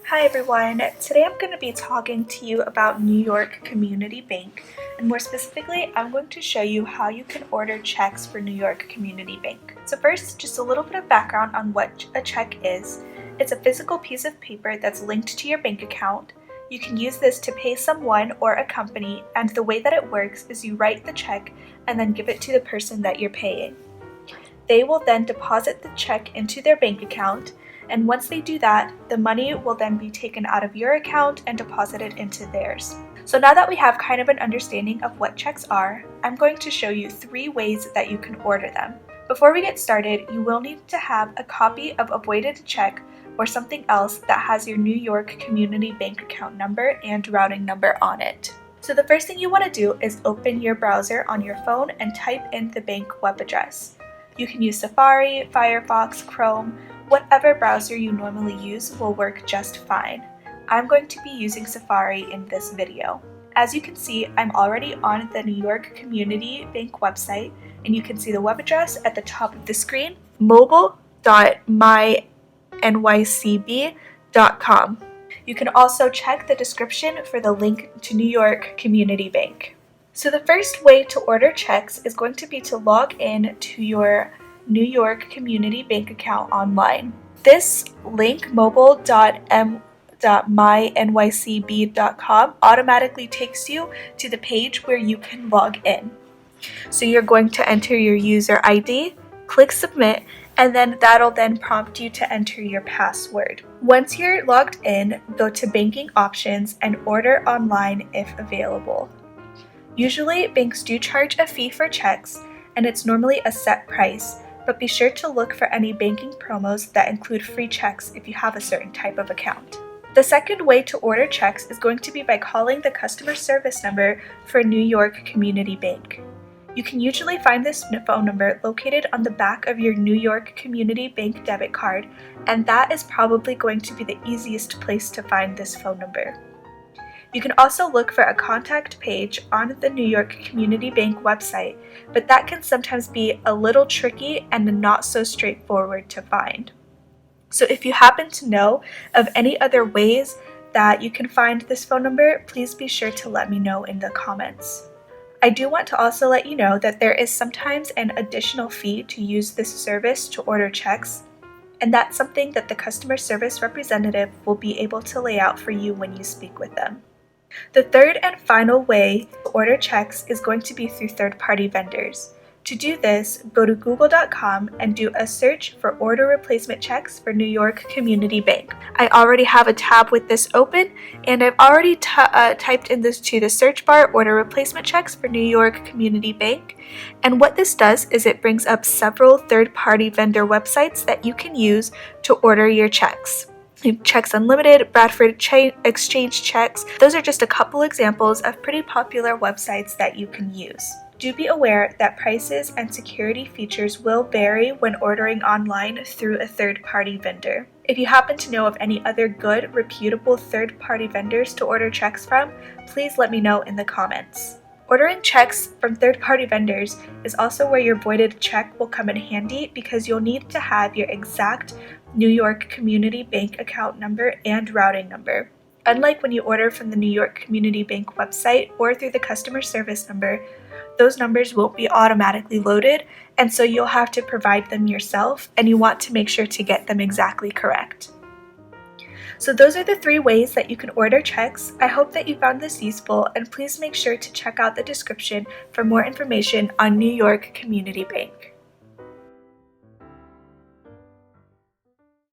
Hi everyone, today I'm going to be talking to you about New York Community Bank, and more specifically I'm going to show you how you can order checks for New York Community Bank. So first, just a little bit of background on what a check is. It's a physical piece of paper that's linked to your bank account. You can use this to pay someone or a company, and the way that it works is you write the check and then give it to the person that you're paying. They will then deposit the check into their bank account, and once they do that, the money will then be taken out of your account and deposited into theirs. So now that we have kind of an understanding of what checks are, I'm going to show you 3 ways that you can order them. Before we get started, you will need to have a copy of a voided check or something else that has your New York Community Bank account number and routing number on it. So the first thing you want to do is open your browser on your phone and type in the bank web address. You can use Safari, Firefox, Chrome, whatever browser you normally use will work just fine. I'm going to be using Safari in this video. As you can see, I'm already on the New York Community Bank website, and you can see the web address at the top of the screen, mobile.nycb.com. You can also check the description for the link to New York Community Bank. So the first way to order checks is going to be to log in to your New York Community Bank account online. This link, mobile.mynycb.com, automatically takes you to the page where you can log in. So you're going to enter your user ID, click submit, and then that'll then prompt you to enter your password. Once you're logged in, go to banking options and order online if available. Usually, banks do charge a fee for checks, and it's normally a set price, but be sure to look for any banking promos that include free checks if you have a certain type of account. The second way to order checks is going to be by calling the customer service number for New York Community Bank. You can usually find this phone number located on the back of your New York Community Bank debit card, and that is probably going to be the easiest place to find this phone number. You can also look for a contact page on the New York Community Bank website, but that can sometimes be a little tricky and not so straightforward to find. So if you happen to know of any other ways that you can find this phone number, please be sure to let me know in the comments. I do want to also let you know that there is sometimes an additional fee to use this service to order checks, and that's something that the customer service representative will be able to lay out for you when you speak with them. The third and final way to order checks is going to be through third-party vendors. To do this, go to google.com and do a search for order replacement checks for New York Community Bank. I already have a tab with this open, and I've already typed in this to the search bar, order replacement checks for New York Community Bank. And what this does is it brings up several third-party vendor websites that you can use to order your checks. Checks Unlimited, Bradford Exchange Checks. Those are just a couple examples of pretty popular websites that you can use. Do be aware that prices and security features will vary when ordering online through a third-party vendor. If you happen to know of any other good, reputable third-party vendors to order checks from, please let me know in the comments. Ordering checks from third-party vendors is also where your voided check will come in handy, because you'll need to have your exact New York Community Bank account number and routing number. Unlike when you order from the New York Community Bank website or through the customer service number, those numbers won't be automatically loaded, and so you'll have to provide them yourself, and you want to make sure to get them exactly correct. So those are the 3 ways that you can order checks. I hope that you found this useful, and please make sure to check out the description for more information on New York Community Bank.